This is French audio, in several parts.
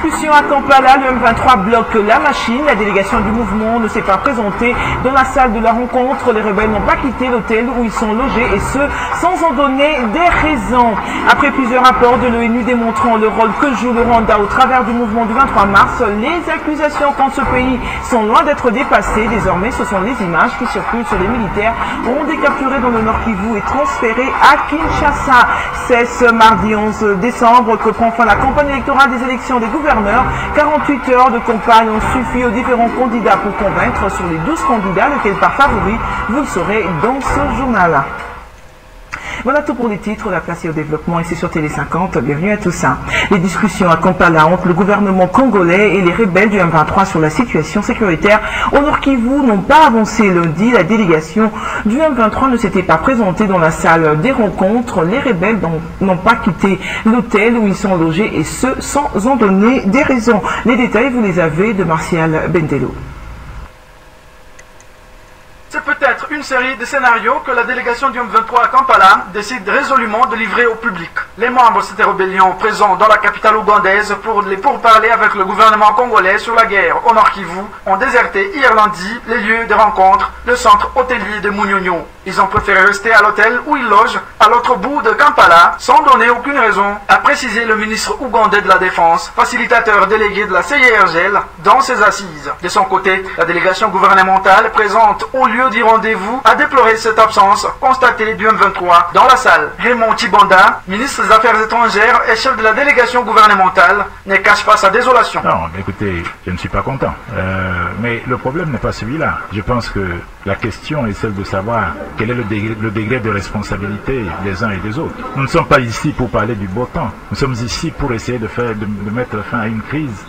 discussions à Kampala, le M23 bloque la machine. La délégation du mouvement ne s'est pas présentée dans la salle de la rencontre. Les rebelles n'ont pas quitté l'hôtel où ils sont logés et ce, sans en donner des raisons. Après plusieurs rapports de l'ONU démontrant le rôle que joue le Rwanda au travers du mouvement du 23 mars, les accusations contre ce pays sont loin d'être dépassées. Désormais, ce sont les images qui circulent sur les militaires rwandais capturés dans le Nord Kivu et transférés à Kinshasa. C'est ce mardi 11 décembre que prend fin la campagne électorale des élections des gouverneurs. 48 heures de campagne ont suffi aux différents candidats pour convaincre sur les 12 candidats lequel part favori. Vous le saurez dans ce journal. Voilà tout pour les titres, la place est au développement ici sur Télé 50. Bienvenue à tous. Les discussions à Kampala entre le gouvernement congolais et les rebelles du M23 sur la situation sécuritaire au Nord Kivu n'ont pas avancé lundi. La délégation du M23 ne s'était pas présentée dans la salle des rencontres. Les rebelles n'ont pas quitté l'hôtel où ils sont logés et ce, sans en donner des raisons. Les détails, vous les avez de Martial Bendelo. C'est peut-être une série de scénarios que la délégation du M23 à Kampala décide résolument de livrer au public. Les membres de cette rébellion présents dans la capitale ougandaise pour les pourparlers avec le gouvernement congolais sur la guerre au Nord Kivu ont déserté hier lundi les lieux de rencontre, le centre hôtelier de Munyonyo. Ils ont préféré rester à l'hôtel où ils logent à l'autre bout de Kampala sans donner aucune raison, a précisé le ministre ougandais de la Défense, facilitateur délégué de la CIRGL dans ses assises. De son côté, la délégation gouvernementale présente au lieu du rendez-vous a déploré cette absence constatée du M23 dans la salle. Raymond Tshibanda, ministre des Affaires étrangères et chef de la délégation gouvernementale, ne cache pas sa désolation. Non, écoutez, je ne suis pas content. Mais le problème n'est pas celui-là. Je pense que la question est celle de savoir quel est le degré de responsabilité des uns et des autres. Nous ne sommes pas ici pour parler du beau temps. Nous sommes ici pour essayer de mettre fin à une crise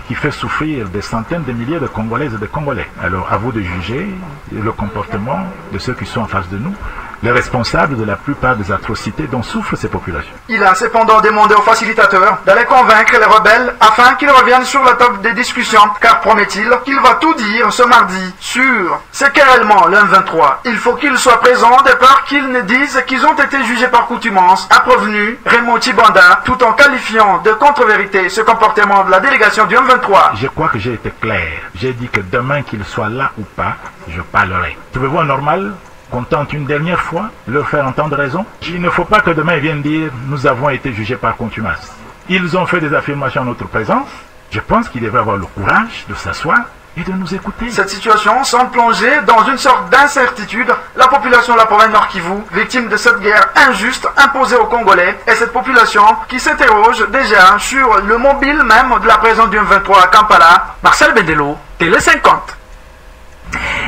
qui fait souffrir des centaines de milliers de Congolaises et de Congolais. Alors, à vous de juger le comportement de ceux qui sont en face de nous, les responsables de la plupart des atrocités dont souffrent ces populations. Il a cependant demandé aux facilitateurs d'aller convaincre les rebelles afin qu'ils reviennent sur la table des discussions, car promet-il qu'il va tout dire ce mardi sur ce qu'est réellement le M23. Il faut qu'ils soient présents de peur qu'ils ne disent qu'ils ont été jugés par coutumance, a prévenu Raymond Tshibanda, tout en qualifiant de contre-vérité ce comportement de la délégation du M23. Je crois que j'ai été clair. J'ai dit que demain qu'ils soient là ou pas, je parlerai. Trouvez-vous normal qu'on tente une dernière fois leur faire entendre raison? Il ne faut pas que demain ils viennent dire « nous avons été jugés par contumace ». Ils ont fait des affirmations en notre présence. Je pense qu'ils devraient avoir le courage de s'asseoir et de nous écouter. Cette situation semble plonger dans une sorte d'incertitude. La population de la province Nord Kivu, victime de cette guerre injuste imposée aux Congolais, et cette population qui s'interroge déjà sur le mobile même de la présence du M23 à Kampala. Marcel Bendelo, Télé 50.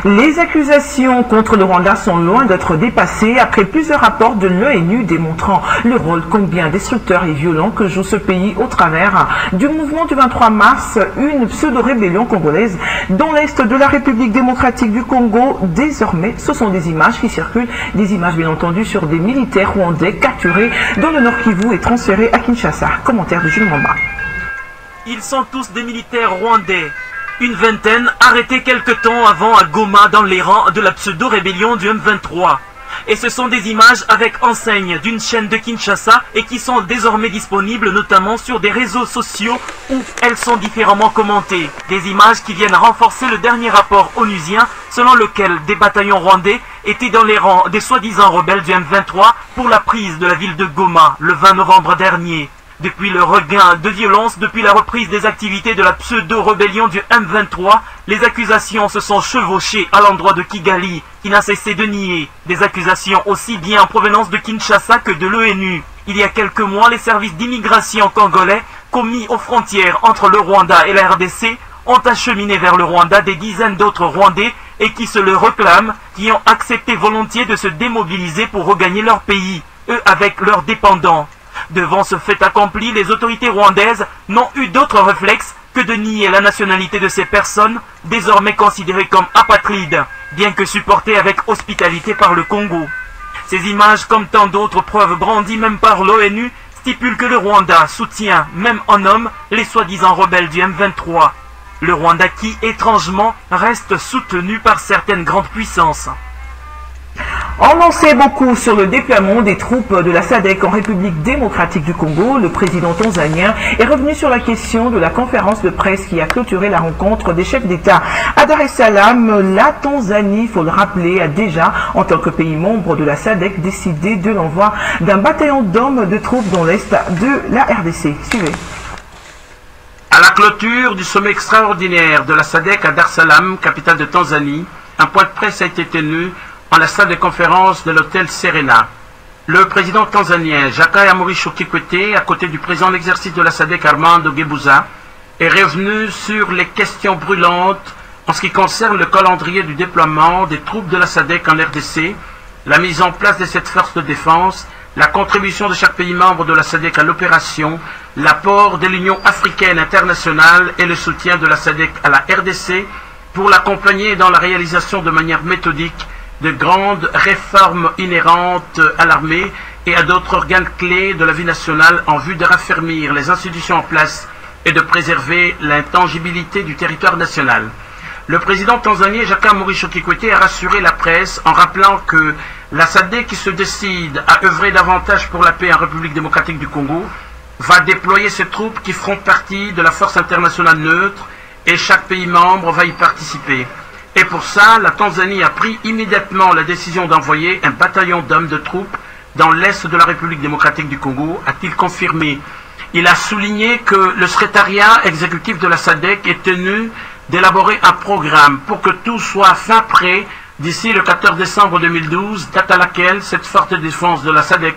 Les accusations contre le Rwanda sont loin d'être dépassées après plusieurs rapports de l'ONU démontrant le rôle combien destructeur et violent que joue ce pays au travers du mouvement du 23 mars, une pseudo-rébellion congolaise dans l'est de la République démocratique du Congo. Désormais, ce sont des images qui circulent, des images bien entendu sur des militaires rwandais capturés dans le Nord Kivu et transférés à Kinshasa. Commentaire de Jules Mwamba. Ils sont tous des militaires rwandais. Une vingtaine arrêtés quelque temps avant à Goma dans les rangs de la pseudo-rébellion du M23. Et ce sont des images avec enseigne d'une chaîne de Kinshasa et qui sont désormais disponibles notamment sur des réseaux sociaux où elles sont différemment commentées. Des images qui viennent renforcer le dernier rapport onusien selon lequel des bataillons rwandais étaient dans les rangs des soi-disant rebelles du M23 pour la prise de la ville de Goma le 20 novembre dernier. Depuis le regain de violence, depuis la reprise des activités de la pseudo-rébellion du M23, les accusations se sont chevauchées à l'endroit de Kigali, qui n'a cessé de nier. Des accusations aussi bien en provenance de Kinshasa que de l'ONU. Il y a quelques mois, les services d'immigration congolais, commis aux frontières entre le Rwanda et la RDC, ont acheminé vers le Rwanda des dizaines d'autres Rwandais et qui se le réclament, qui ont accepté volontiers de se démobiliser pour regagner leur pays, eux avec leurs dépendants. Devant ce fait accompli, les autorités rwandaises n'ont eu d'autre réflexe que de nier la nationalité de ces personnes, désormais considérées comme apatrides, bien que supportées avec hospitalité par le Congo. Ces images, comme tant d'autres preuves brandies même par l'ONU, stipulent que le Rwanda soutient, même en homme, les soi-disant rebelles du M23. Le Rwanda qui, étrangement, reste soutenu par certaines grandes puissances. On en sait beaucoup sur le déploiement des troupes de la SADC en République démocratique du Congo. Le président tanzanien est revenu sur la question de la conférence de presse qui a clôturé la rencontre des chefs d'État à Dar es Salaam. La Tanzanie, il faut le rappeler, a déjà, en tant que pays membre de la SADC, décidé de l'envoi d'un bataillon d'hommes de troupes dans l'est de la RDC. Suivez. À la clôture du sommet extraordinaire de la SADC à Dar es Salaam, capitale de Tanzanie, un point de presse a été tenu en la salle de conférence de l'hôtel Serena. Le président tanzanien Jakaya Mrisho Kikwete, à côté du président en exercice de la SADC Armando Guebuza, est revenu sur les questions brûlantes en ce qui concerne le calendrier du déploiement des troupes de la SADC en RDC, la mise en place de cette force de défense, la contribution de chaque pays membre de la SADC à l'opération, l'apport de l'Union africaine internationale et le soutien de la SADC à la RDC pour l'accompagner dans la réalisation de manière méthodique de grandes réformes inhérentes à l'armée et à d'autres organes clés de la vie nationale en vue de raffermir les institutions en place et de préserver l'intangibilité du territoire national. Le président tanzanien Jakaya Mrisho Kikwete a rassuré la presse en rappelant que la SADC qui se décide à œuvrer davantage pour la paix en République démocratique du Congo va déployer ses troupes qui feront partie de la force internationale neutre et chaque pays membre va y participer. Et pour ça, la Tanzanie a pris immédiatement la décision d'envoyer un bataillon d'hommes de troupes dans l'est de la République démocratique du Congo, a-t-il confirmé. Il a souligné que le secrétariat exécutif de la SADC est tenu d'élaborer un programme pour que tout soit fin prêt d'ici le 14 décembre 2012, date à laquelle cette force de défense de la SADC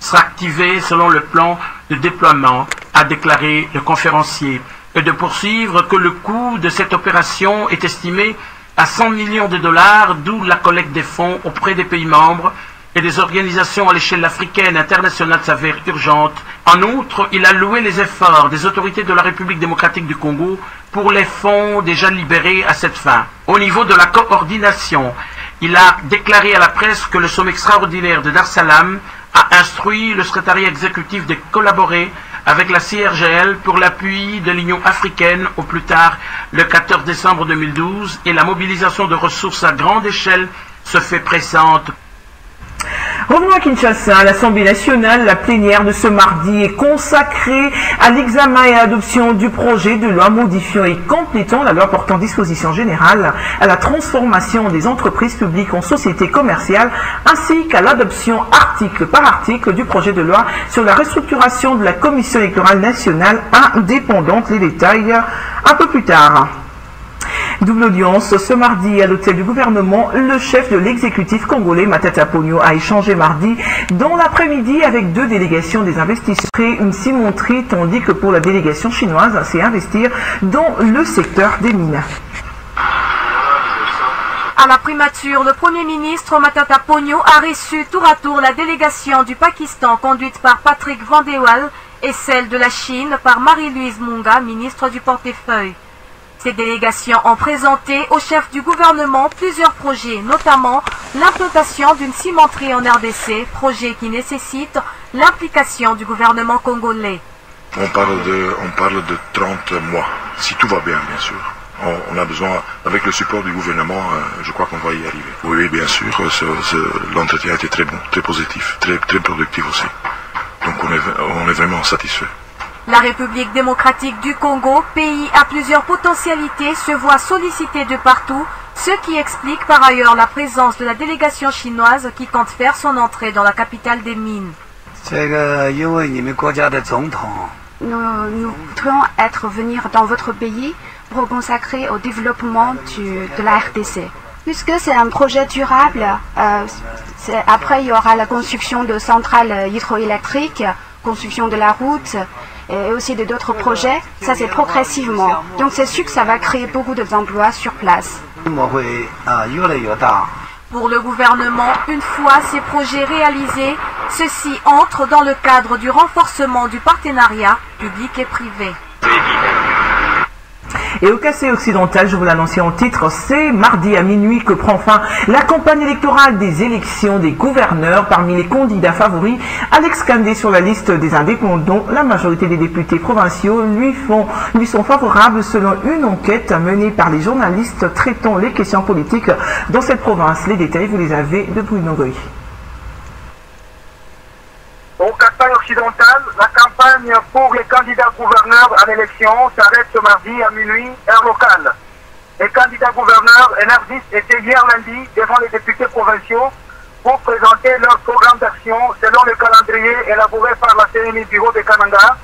sera activée selon le plan de déploiement, a déclaré le conférencier, et de poursuivre que le coût de cette opération est estimé à 100 millions de dollars, d'où la collecte des fonds auprès des pays membres et des organisations à l'échelle africaine et internationale s'avère urgente. En outre, il a loué les efforts des autorités de la République démocratique du Congo pour les fonds déjà libérés à cette fin. Au niveau de la coordination, il a déclaré à la presse que le sommet extraordinaire de Dar es Salaam a instruit le secrétariat exécutif de collaborer avec la CIRGL pour l'appui de l'Union africaine au plus tard le 14 décembre 2012 et la mobilisation de ressources à grande échelle se fait pressante. Revenons à Kinshasa. À l'Assemblée nationale, la plénière de ce mardi est consacrée à l'examen et à l'adoption du projet de loi modifiant et complétant la loi portant disposition générale à la transformation des entreprises publiques en sociétés commerciales, ainsi qu'à l'adoption article par article du projet de loi sur la restructuration de la Commission électorale nationale indépendante. Les détails un peu plus tard. Double audience ce mardi à l'hôtel du gouvernement. Le chef de l'exécutif congolais, Matata Ponyo, a échangé mardi dans l'après-midi avec deux délégations des investisseurs. Une cimenterie, tandis que pour la délégation chinoise, c'est investir dans le secteur des mines. À la primature, le Premier ministre Matata Ponyo a reçu tour à tour la délégation du Pakistan conduite par Patrick Vandewal et celle de la Chine par Marie-Louise Munga, ministre du portefeuille. Ces délégations ont présenté au chef du gouvernement plusieurs projets, notamment l'implantation d'une cimenterie en RDC, projet qui nécessite l'implication du gouvernement congolais. On parle de 30 mois, si tout va bien, bien sûr. On a besoin, avec le support du gouvernement, je crois qu'on va y arriver. Oui, bien sûr, l'entretien a été très bon, très positif, très productif aussi. Donc on est vraiment satisfait. La République démocratique du Congo, pays à plusieurs potentialités, se voit sollicitée de partout, ce qui explique par ailleurs la présence de la délégation chinoise qui compte faire son entrée dans la capitale des mines. Nous voudrions venir dans votre pays pour consacrer au développement de la RDC. Puisque c'est un projet durable, après il y aura la construction de centrales hydroélectriques, construction de la route, et aussi d'autres projets, ça c'est progressivement. Donc c'est sûr que ça va créer beaucoup d'emplois sur place. Pour le gouvernement, une fois ces projets réalisés, ceux-ci entrent dans le cadre du renforcement du partenariat public et privé. Et au Kassai occidental, je vous l'annonçais en titre, c'est mardi à minuit que prend fin la campagne électorale des élections des gouverneurs. Parmi les candidats favoris, Alex Kandé sur la liste des indépendants. La majorité des députés provinciaux lui sont favorables selon une enquête menée par les journalistes traitant les questions politiques dans cette province. Les détails, vous les avez de Bruno Goy. Au Kassai occidental, la campagne pour les candidats gouverneurs à l'élection s'arrête ce mardi à minuit, heure locale. Les candidats gouverneurs énergistes étaient hier lundi devant les députés provinciaux pour présenter leur programme d'action selon le calendrier élaboré par la CNI Bureau de Kananga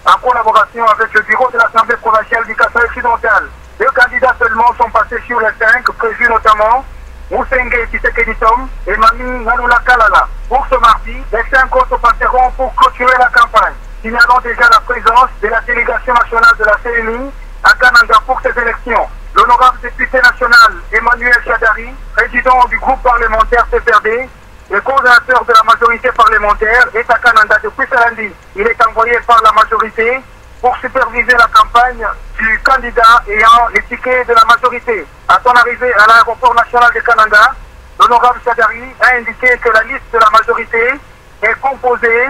en collaboration avec le bureau de l'Assemblée provinciale du Kassai occidental. 2 candidats seulement sont passés sur les 5 prévus, notamment Moussenge Tshisekedi-Tom et Mami Ngalula Kalala. Pour ce mardi, les 5 autres passeront pour clôturer la campagne. Signalons déjà la présence de la délégation nationale de la CNI à Kananga pour ces élections. L'honorable député national Emmanuel Chadari, président du groupe parlementaire CPRD, le coordinateur de la majorité parlementaire, est à Kananga depuis ce lundi. Il est envoyé par la majorité pour superviser la campagne du candidat ayant les tickets de la majorité. À son arrivée à l'aéroport national de Kananga, l'honorable Chadari a indiqué que la liste de la majorité est composée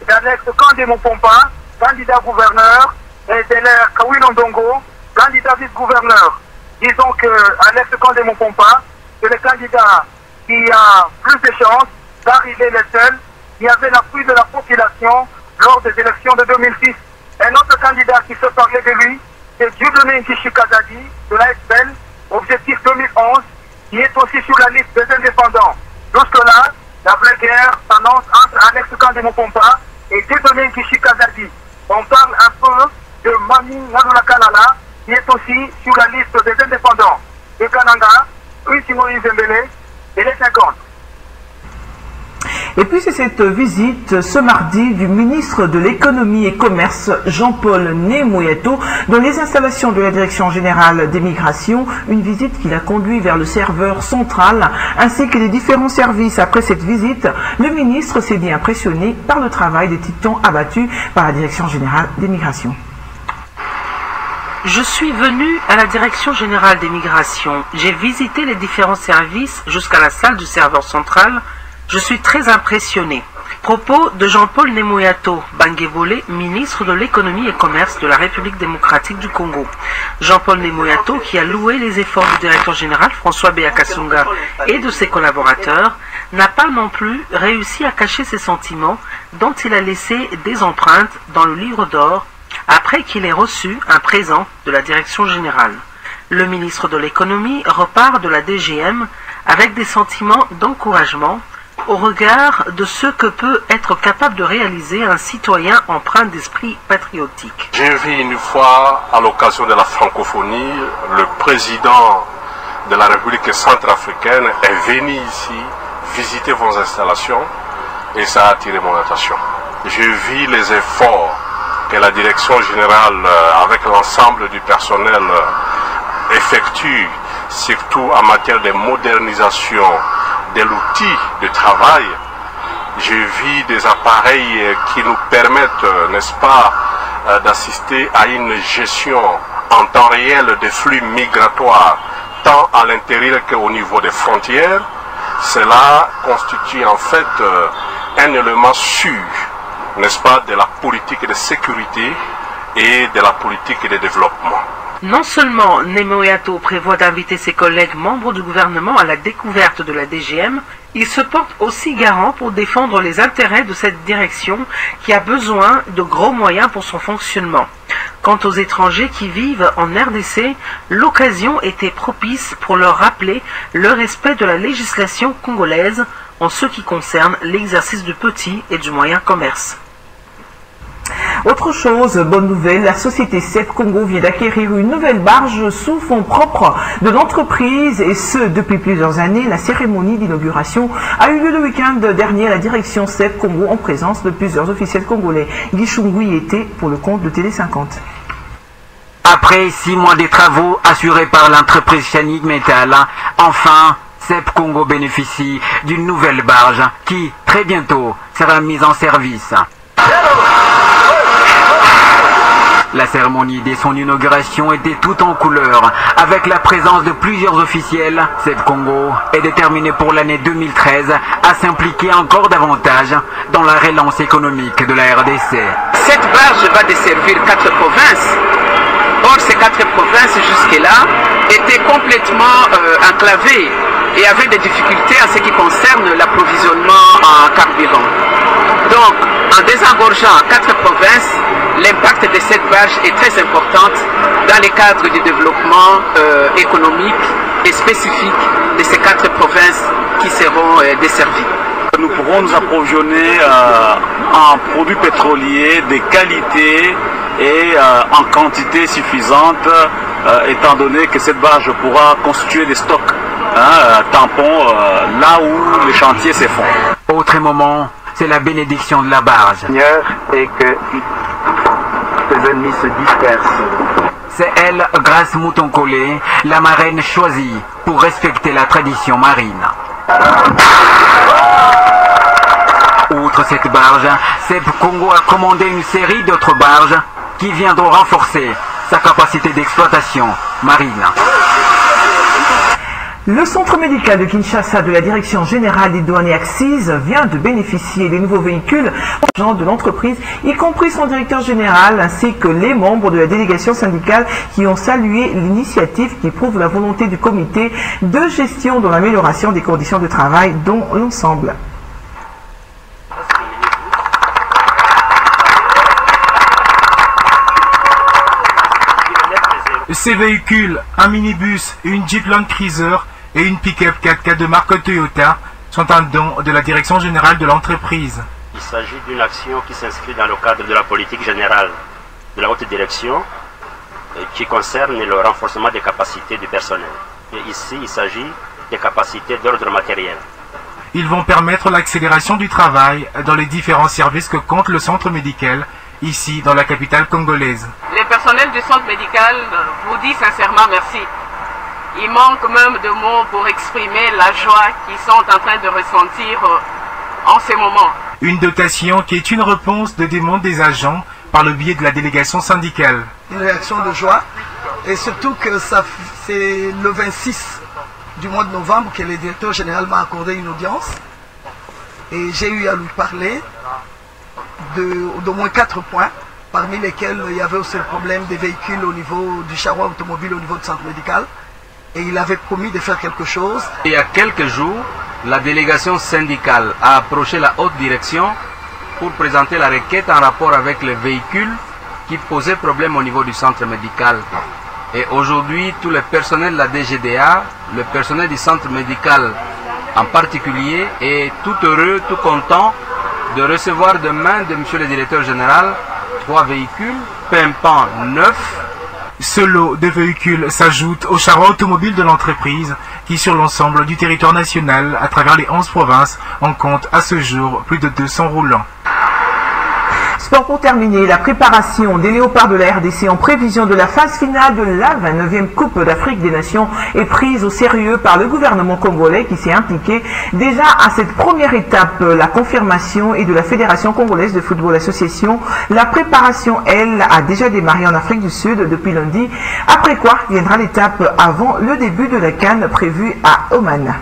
d'Alex Kandé Mopompa, candidat gouverneur, et d'Elaire Kawilondongo, candidat vice-gouverneur. Disons que Alex Kandé Mopompa, c'est le candidat qui a plus de chances d'arriver le seul. Il y avait l'appui de la population lors des élections de 2006. Un autre candidat qui se parlait de lui, c'est Dieudonné Nkishikazadi de l'AFL, objectif 2011, qui est aussi sur la liste des indépendants. Jusque-là, la vraie guerre s'annonce entre Alex Kandé Mopompa et Dieudonné Nkishikazadi. On parle un peu de Mami Ngalula Kalala, qui est aussi sur la liste des indépendants. De Kananga, Moïse Mbele et les 50. Et puis c'est cette visite ce mardi du ministre de l'économie et commerce Jean-Paul Nemoyato dans les installations de la direction générale des migrations, une visite qui l'a conduit vers le serveur central ainsi que les différents services. Après cette visite, le ministre s'est dit impressionné par le travail des titans abattus par la direction générale des migrations. Je suis venu à la direction générale des migrations. J'ai visité les différents services jusqu'à la salle du serveur central. Je suis très impressionné. Propos de Jean-Paul Nemoyato Banguevole, ministre de l'économie et commerce de la République démocratique du Congo. Jean-Paul Nemoyato qui a loué les efforts du directeur général François Béakasunga et de ses collaborateurs, n'a pas non plus réussi à cacher ses sentiments dont il a laissé des empreintes dans le livre d'or après qu'il ait reçu un présent de la direction générale. Le ministre de l'économie repart de la DGM avec des sentiments d'encouragement au regard de ce que peut être capable de réaliser un citoyen empreint d'esprit patriotique. J'ai vu une fois, à l'occasion de la francophonie, le président de la République centrafricaine est venu ici visiter vos installations et ça a attiré mon attention. J'ai vu les efforts que la direction générale, avec l'ensemble du personnel, effectue, surtout en matière de modernisation de l'outil de travail. J'ai vu des appareils qui nous permettent, n'est-ce pas, d'assister à une gestion en temps réel des flux migratoires, tant à l'intérieur qu'au niveau des frontières. Cela constitue en fait un élément sûr, n'est-ce pas, de la politique de sécurité et de la politique de développement. Non seulement Nemoyato prévoit d'inviter ses collègues membres du gouvernement à la découverte de la DGM, il se porte aussi garant pour défendre les intérêts de cette direction qui a besoin de gros moyens pour son fonctionnement. Quant aux étrangers qui vivent en RDC, l'occasion était propice pour leur rappeler le respect de la législation congolaise en ce qui concerne l'exercice du petit et du moyen commerce. Autre chose, bonne nouvelle, la société CEP Congo vient d'acquérir une nouvelle barge sous fonds propres de l'entreprise et ce depuis plusieurs années. La cérémonie d'inauguration a eu lieu le week-end dernier à la direction CEP Congo en présence de plusieurs officiels congolais. Guy Chungui était pour le compte de Télé 50. Après 6 mois de travaux assurés par l'entreprise Chanique Metal, enfin CEP Congo bénéficie d'une nouvelle barge qui, très bientôt, sera mise en service. La cérémonie dès son inauguration était tout en couleur. Avec la présence de plusieurs officiels, Seb Congo est déterminé pour l'année 2013 à s'impliquer encore davantage dans la relance économique de la RDC. Cette barge va desservir 4 provinces. Or, ces 4 provinces jusque-là étaient complètement enclavées et avaient des difficultés en ce qui concerne l'approvisionnement en carburant. Donc, en désengorgeant 4 provinces, l'impact de cette barge est très important dans le cadre du développement économique et spécifique de ces 4 provinces qui seront desservies. Nous pourrons nous approvisionner en produits pétroliers de qualité et en quantité suffisante, étant donné que cette barge pourra constituer des stocks tampons là où les chantiers se font. Autre moment, c'est la bénédiction de la barge. Seigneur, et que les ennemis se dispersent. C'est elle, Grace Moutonkolé, la marraine choisie pour respecter la tradition marine. Outre cette barge, Seb Congo a commandé une série d'autres barges qui viendront renforcer sa capacité d'exploitation marine. Le centre médical de Kinshasa de la Direction générale des douanes et accises vient de bénéficier des nouveaux véhicules de l'entreprise, y compris son directeur général ainsi que les membres de la délégation syndicale qui ont salué l'initiative qui prouve la volonté du comité de gestion dans l'amélioration des conditions de travail dont l'ensemble. Ces véhicules, un minibus, une Jeep Land Cruiser et une pick-up 4x4 de marque Toyota sont un don de la direction générale de l'entreprise. Il s'agit d'une action qui s'inscrit dans le cadre de la politique générale de la haute direction qui concerne le renforcement des capacités du personnel. Et ici, il s'agit des capacités d'ordre matériel. Ils vont permettre l'accélération du travail dans les différents services que compte le centre médical ici dans la capitale congolaise. Le personnel du centre médical vous dit sincèrement merci. Il manque même de mots pour exprimer la joie qu'ils sont en train de ressentir en ce moment. Une dotation qui est une réponse de demande des agents par le biais de la délégation syndicale. Une réaction de joie et surtout que c'est le 26 du mois de novembre que le directeur général m'a accordé une audience et j'ai eu à lui parler d'au moins 4 points, parmi lesquels il y avait aussi le problème des véhicules au niveau du charroi automobile au niveau du centre médical. Et il avait promis de faire quelque chose. Il y a quelques jours, la délégation syndicale a approché la haute direction pour présenter la requête en rapport avec les véhicules qui posaient problème au niveau du centre médical. Et aujourd'hui, tout le personnel de la DGDA, le personnel du centre médical en particulier, est tout heureux, tout content de recevoir demain de monsieur le directeur général 3 véhicules pimpants neufs. Ce lot de véhicules s'ajoute au charroi automobile de l'entreprise qui, sur l'ensemble du territoire national, à travers les 11 provinces, en compte à ce jour plus de 200 roulants. Sport pour terminer, la préparation des léopards de la RDC en prévision de la phase finale de la 29e Coupe d'Afrique des Nations est prise au sérieux par le gouvernement congolais qui s'est impliqué déjà à cette première étape. La confirmation est de la Fédération congolaise de football association. La préparation, elle, a déjà démarré en Afrique du Sud depuis lundi, après quoi viendra l'étape avant le début de la CAN prévue à Oman.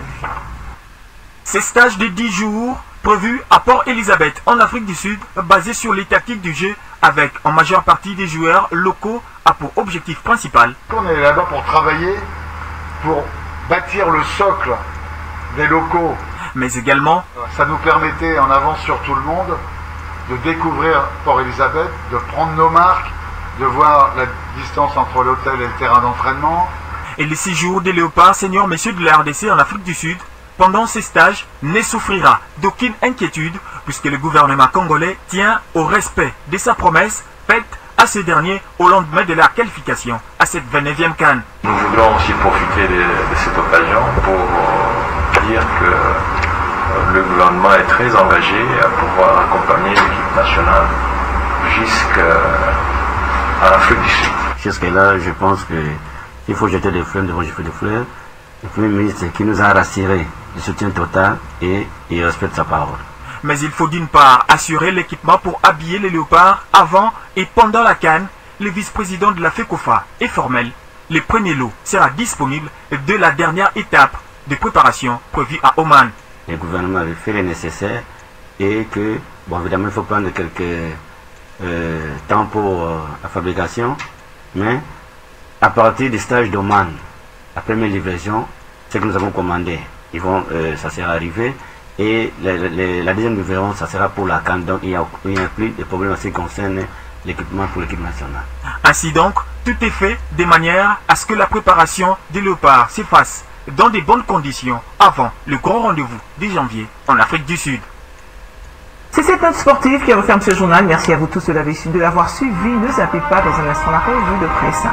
Ces stages de 10 jours prévu à Port-Elizabeth en Afrique du Sud, basé sur les tactiques du jeu avec en majeure partie des joueurs locaux, a pour objectif principal. On est là-bas pour travailler, pour bâtir le socle des locaux. Mais également, ça nous permettait en avance sur tout le monde de découvrir Port-Elizabeth, de prendre nos marques, de voir la distance entre l'hôtel et le terrain d'entraînement. Et les 6 jours des léopards seniors messieurs de la RDC en Afrique du Sud, pendant ces stages, ne souffrira d'aucune inquiétude puisque le gouvernement congolais tient au respect de sa promesse faite à ces derniers au lendemain de leur qualification à cette 29e CAN. Nous voudrons aussi profiter de cette occasion pour dire que le gouvernement est très engagé à pouvoir accompagner l'équipe nationale jusqu'à l'Afrique du Sud. Jusque-là, je pense qu'il faut jeter des fleurs devant jeter des fleurs. Le Premier ministre qui nous a rassuré du soutien total et il respecte sa parole. Mais il faut d'une part assurer l'équipement pour habiller les léopards avant et pendant la CAN le vice-président de la FECOFA est formel. Le premier lot sera disponible de la dernière étape de préparation prévue à Oman. Le gouvernement avait fait le nécessaire et que, bon, évidemment, il faut prendre quelques temps pour la fabrication, mais à partir du stage d'Oman, la première livraison, ce que nous avons commandé, ça sera arrivé, et la deuxième livraison, ça sera pour la CAN, donc il n'y a plus de problème en ce qui concerne l'équipement pour l'équipe nationale. Ainsi donc, tout est fait de manière à ce que la préparation des léopards se fasse dans de bonnes conditions avant le grand rendez-vous de janvier en Afrique du Sud. C'est cette note sportive qui referme ce journal. Merci à vous tous de l'avoir suivi. Ne zappez pas dans un instant la revue de presse.